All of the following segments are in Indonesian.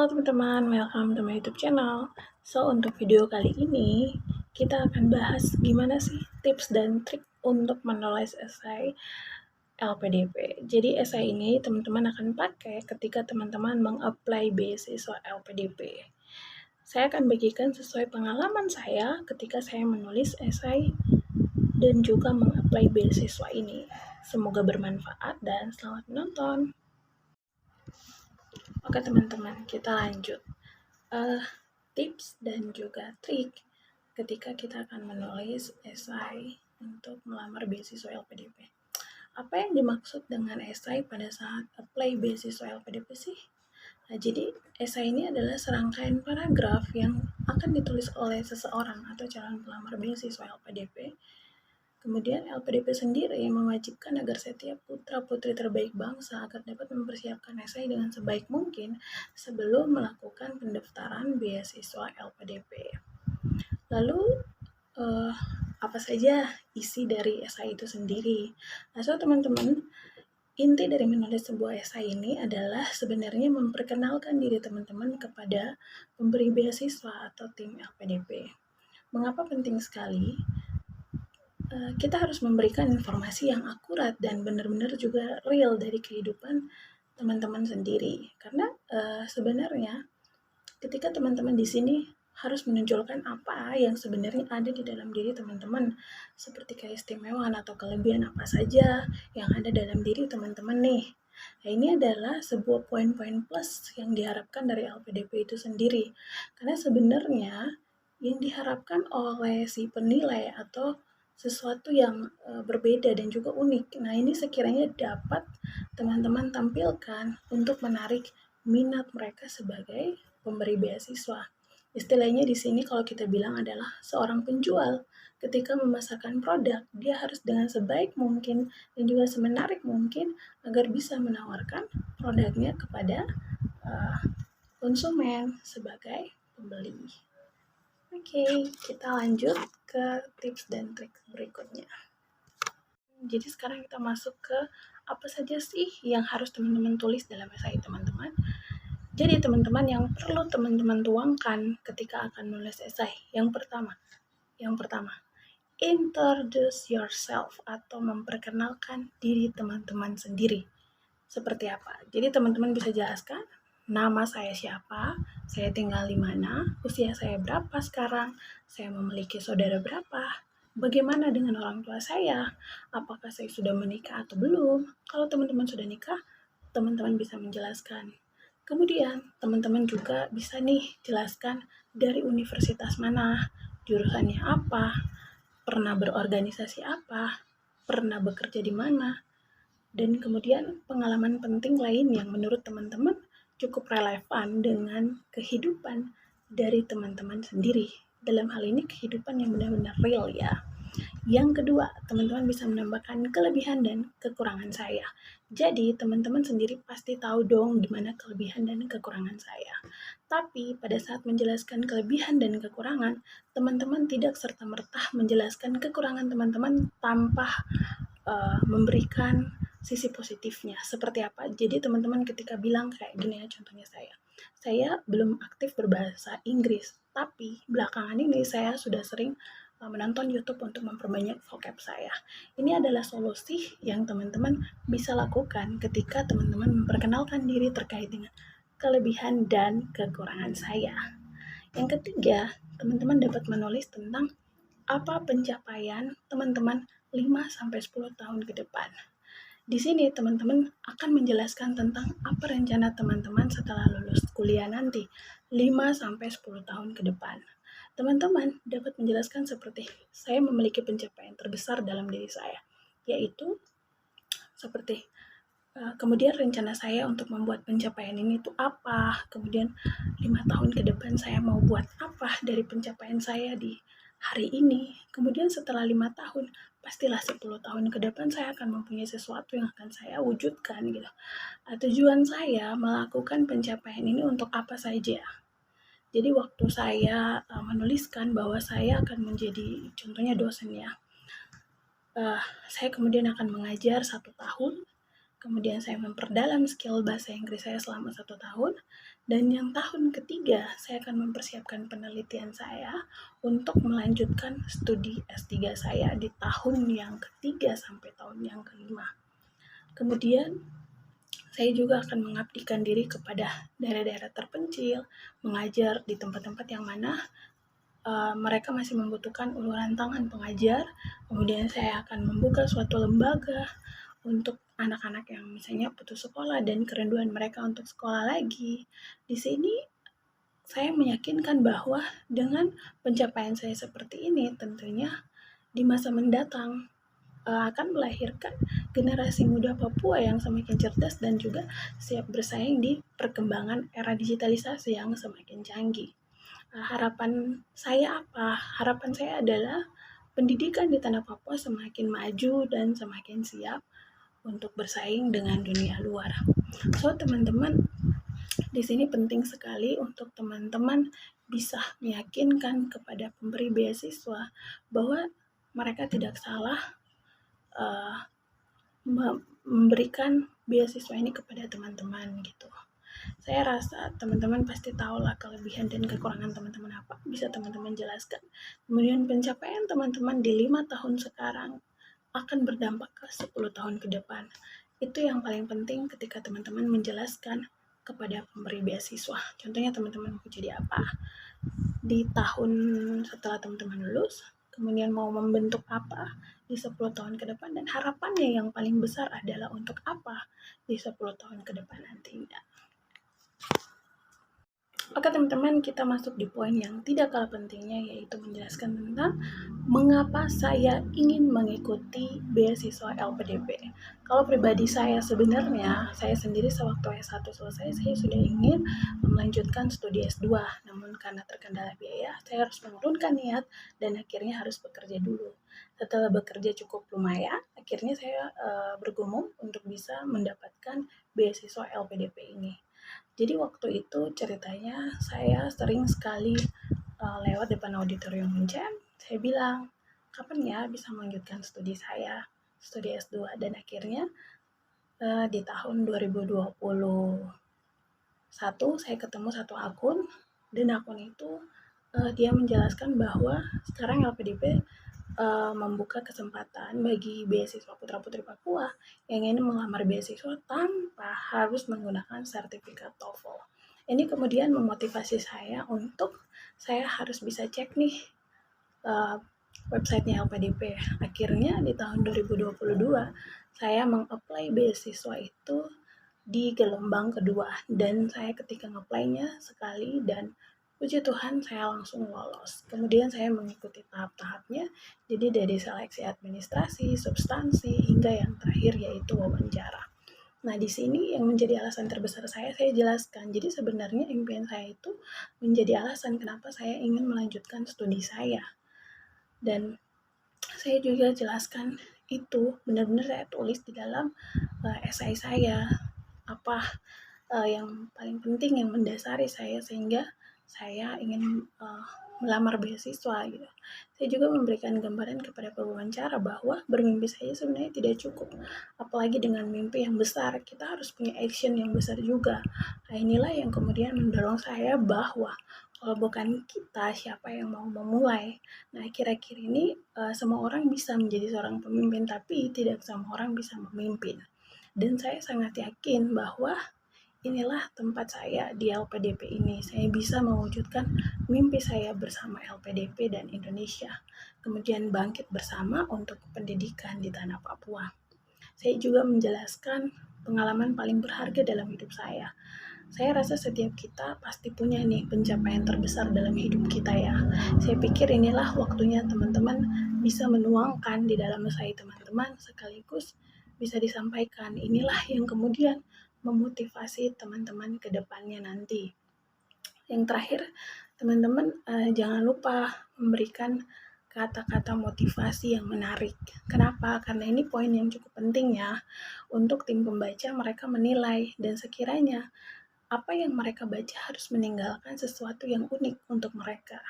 Halo teman-teman, welcome to my YouTube channel. So, untuk video kali ini, kita akan bahas gimana sih tips dan trik untuk menulis esai LPDP. Jadi, esai ini teman-teman akan pakai ketika teman-teman meng-apply beasiswa LPDP. Saya akan bagikan sesuai pengalaman saya ketika saya menulis esai dan juga meng-apply beasiswa ini. Semoga bermanfaat dan selamat menonton. Oke teman-teman, kita lanjut. Tips dan juga trik ketika kita akan menulis esai untuk melamar beasiswa LPDP. Apa yang dimaksud dengan esai pada saat apply beasiswa LPDP sih? Nah, jadi esai ini adalah serangkaian paragraf yang akan ditulis oleh seseorang atau calon pelamar beasiswa LPDP. Kemudian LPDP sendiri mewajibkan agar setiap putra-putri terbaik bangsa agar dapat mempersiapkan esai dengan sebaik mungkin sebelum melakukan pendaftaran beasiswa LPDP. Lalu, apa saja isi dari esai itu sendiri? Nah, so teman-teman, inti dari menulis sebuah esai ini adalah sebenarnya memperkenalkan diri teman-teman kepada pemberi beasiswa atau tim LPDP. Mengapa penting sekali? Kita harus memberikan informasi yang akurat dan benar-benar juga real dari kehidupan teman-teman sendiri. Karena sebenarnya ketika teman-teman di sini harus menonjolkan apa yang sebenarnya ada di dalam diri teman-teman, seperti keistimewaan atau kelebihan apa saja yang ada dalam diri teman-teman nih. Nah, ini adalah sebuah poin-poin plus yang diharapkan dari LPDP itu sendiri. Karena sebenarnya yang diharapkan oleh si penilai atau sesuatu yang berbeda dan juga unik. Nah, ini sekiranya dapat teman-teman tampilkan untuk menarik minat mereka sebagai pemberi beasiswa. Istilahnya di sini kalau kita bilang adalah seorang penjual ketika memasarkan produk, dia harus dengan sebaik mungkin dan juga semenarik mungkin agar bisa menawarkan produknya kepada konsumen sebagai pembeli. Oke, kita lanjut ke tips dan trik berikutnya. Jadi sekarang kita masuk ke apa saja sih yang harus teman-teman tulis dalam esai teman-teman. Jadi teman-teman yang perlu teman-teman tuangkan ketika akan menulis esai. Yang pertama, introduce yourself atau memperkenalkan diri teman-teman sendiri. Seperti apa? Jadi teman-teman bisa jelaskan nama saya siapa, saya tinggal di mana, usia saya berapa sekarang, saya memiliki saudara berapa, bagaimana dengan orang tua saya, apakah saya sudah menikah atau belum. Kalau teman-teman sudah nikah, teman-teman bisa menjelaskan. Kemudian, teman-teman juga bisa nih jelaskan dari universitas mana, jurusannya apa, pernah berorganisasi apa, pernah bekerja di mana, dan kemudian pengalaman penting lain yang menurut teman-teman cukup relevan dengan kehidupan dari teman-teman sendiri. Dalam hal ini kehidupan yang benar-benar real ya. Yang kedua, teman-teman bisa menambahkan kelebihan dan kekurangan saya. Jadi, teman-teman sendiri pasti tahu dong gimana kelebihan dan kekurangan saya. Tapi, pada saat menjelaskan kelebihan dan kekurangan, teman-teman tidak serta-merta menjelaskan kekurangan teman-teman tanpa memberikan sisi positifnya. Seperti apa? Jadi, teman-teman ketika bilang kayak gini ya, contohnya saya belum aktif berbahasa Inggris, tapi belakangan ini saya sudah sering menonton YouTube untuk memperbanyak vocab saya. Ini adalah solusi yang teman-teman bisa lakukan ketika teman-teman memperkenalkan diri terkait dengan kelebihan dan kekurangan saya. Yang ketiga, teman-teman dapat menulis tentang apa pencapaian teman-teman 5-10 tahun ke depan. Di sini teman-teman akan menjelaskan tentang apa rencana teman-teman setelah lulus kuliah nanti 5-10 tahun ke depan. Teman-teman dapat menjelaskan seperti saya memiliki pencapaian terbesar dalam diri saya, yaitu seperti kemudian rencana saya untuk membuat pencapaian ini itu apa, kemudian 5 tahun ke depan saya mau buat apa dari pencapaian saya di hari ini, kemudian setelah 5 tahun, pastilah 10 tahun ke depan saya akan mempunyai sesuatu yang akan saya wujudkan gitu. Tujuan saya melakukan pencapaian ini untuk apa saja. Jadi waktu saya menuliskan bahwa saya akan menjadi contohnya dosen ya, saya kemudian akan mengajar 1 tahun, kemudian saya memperdalam skill bahasa Inggris saya selama 1 tahun, Dan yang tahun ketiga, saya akan mempersiapkan penelitian saya untuk melanjutkan studi S3 saya di tahun yang ketiga sampai tahun yang kelima. Kemudian, saya juga akan mengabdikan diri kepada daerah-daerah terpencil, mengajar di tempat-tempat yang mana mereka masih membutuhkan uluran tangan pengajar. Kemudian saya akan membuka suatu lembaga untuk anak-anak yang misalnya putus sekolah dan kerinduan mereka untuk sekolah lagi. Di sini saya meyakinkan bahwa dengan pencapaian saya seperti ini, tentunya di masa mendatang akan melahirkan generasi muda Papua yang semakin cerdas dan juga siap bersaing di perkembangan era digitalisasi yang semakin canggih. Harapan saya apa? Harapan saya adalah pendidikan di tanah Papua semakin maju dan semakin siap untuk bersaing dengan dunia luar. So, teman-teman, di sini penting sekali untuk teman-teman bisa meyakinkan kepada pemberi beasiswa bahwa mereka tidak salah uh, memberikan beasiswa ini kepada teman-teman gitu. Saya rasa teman-teman pasti tahu lah kelebihan dan kekurangan teman-teman apa, bisa teman-teman jelaskan. Kemudian pencapaian teman-teman di 5 tahun sekarang akan berdampak ke 10 tahun ke depan. Itu yang paling penting ketika teman-teman menjelaskan kepada pemberi beasiswa. Contohnya teman-teman mau jadi apa di tahun setelah teman-teman lulus, kemudian mau membentuk apa di 10 tahun ke depan, dan harapannya yang paling besar adalah untuk apa di 10 tahun ke depan nantinya. Oke teman-teman, kita masuk di poin yang tidak kalah pentingnya, yaitu menjelaskan tentang mengapa saya ingin mengikuti beasiswa LPDP. Kalau pribadi saya sebenarnya, saya sendiri sewaktu S1 selesai, saya sudah ingin melanjutkan studi S2. Namun karena terkendala biaya, saya harus menurunkan niat dan akhirnya harus bekerja dulu. Setelah bekerja cukup lumayan, akhirnya saya bergumul untuk bisa mendapatkan beasiswa LPDP ini. Jadi waktu itu ceritanya saya sering sekali lewat depan auditorium Uncem, saya bilang, kapan ya bisa melanjutkan studi saya, studi S2, dan akhirnya di tahun 2021 saya ketemu satu akun, dan akun itu dia menjelaskan bahwa sekarang LPDP membuka kesempatan bagi beasiswa putra-putri Papua yang ingin melamar beasiswa tanpa harus menggunakan sertifikat TOEFL. Ini kemudian memotivasi saya untuk saya harus bisa cek nih websitenya LPDP. Akhirnya di tahun 2022 saya mengapply beasiswa itu di gelombang kedua, dan saya ketika nge-apply-nya sekali dan puji Tuhan saya langsung lolos. Kemudian saya mengikuti tahap-tahapnya, jadi dari seleksi administrasi, substansi, hingga yang terakhir yaitu wawancara. Nah, di sini yang menjadi alasan terbesar saya jelaskan. Jadi sebenarnya impian saya itu menjadi alasan kenapa saya ingin melanjutkan studi saya. Dan saya juga jelaskan itu benar-benar saya tulis di dalam esai saya, apa yang paling penting yang mendasari saya sehingga saya ingin melamar beasiswa gitu. Saya juga memberikan gambaran kepada pewawancara bahwa bermimpi saja sebenarnya tidak cukup, apalagi dengan mimpi yang besar kita harus punya action yang besar juga. Nah, inilah yang kemudian mendorong saya bahwa kalau bukan kita, siapa yang mau memulai. Nah, akhir-akhir ini semua orang bisa menjadi seorang pemimpin, tapi tidak semua orang bisa memimpin. Dan saya sangat yakin bahwa inilah tempat saya di LPDP ini. Saya bisa mewujudkan mimpi saya bersama LPDP dan Indonesia. Kemudian bangkit bersama untuk pendidikan di tanah Papua. Saya juga menjelaskan pengalaman paling berharga dalam hidup saya. Saya rasa setiap kita pasti punya nih pencapaian terbesar dalam hidup kita ya. Saya pikir inilah waktunya teman-teman bisa menuangkan di dalam esai teman-teman, sekaligus bisa disampaikan. Inilah yang kemudian memotivasi teman-teman ke depannya nanti. Yang terakhir, teman-teman jangan lupa memberikan kata-kata motivasi yang menarik. Kenapa? Karena ini poin yang cukup penting ya. Untuk tim pembaca, mereka menilai, dan sekiranya apa yang mereka baca harus meninggalkan sesuatu yang unik untuk mereka.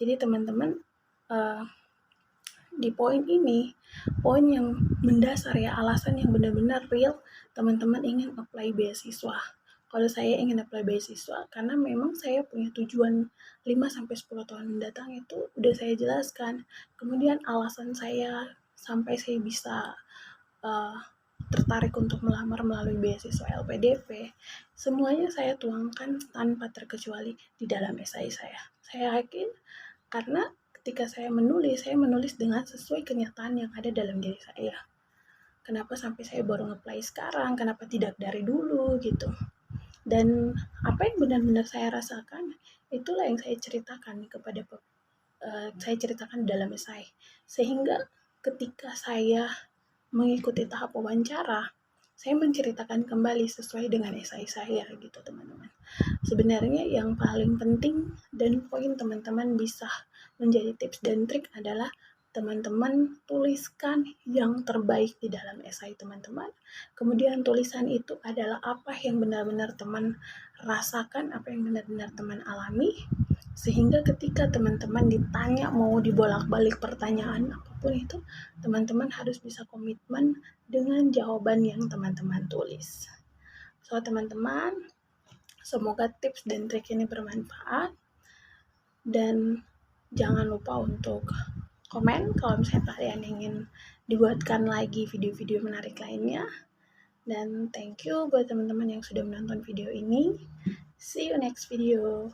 Jadi teman-teman di poin ini, poin yang mendasar ya, alasan yang benar-benar real teman-teman ingin apply beasiswa. kalau saya ingin apply beasiswa karena memang saya punya tujuan 5-10 tahun mendatang itu udah saya jelaskan. Kemudian alasan saya sampai saya bisa uh, tertarik untuk melamar melalui beasiswa LPDP, semuanya saya tuangkan tanpa terkecuali di dalam esai saya. Saya yakin karena ketika saya menulis dengan sesuai kenyataan yang ada dalam diri saya. Kenapa sampai saya baru nge-apply sekarang, kenapa tidak dari dulu gitu. Dan apa yang benar-benar saya rasakan, itulah yang saya ceritakan kepada saya ceritakan dalam esai. Sehingga ketika saya mengikuti tahap wawancara, saya menceritakan kembali sesuai dengan esai saya gitu teman-teman. Sebenarnya yang paling penting dan poin teman-teman bisa menjadi tips dan trik adalah teman-teman tuliskan yang terbaik di dalam esai teman-teman. Kemudian tulisan itu adalah apa yang benar-benar teman rasakan, apa yang benar-benar teman alami, sehingga ketika teman-teman ditanya mau dibolak-balik pertanyaan apapun itu, teman-teman harus bisa komitmen dengan jawaban yang teman-teman tulis. So teman-teman, semoga tips dan trik ini bermanfaat, dan jangan lupa untuk komen kalau misalnya kalian ingin dibuatkan lagi video-video menarik lainnya. Dan thank you buat teman-teman yang sudah menonton video ini. See you next video.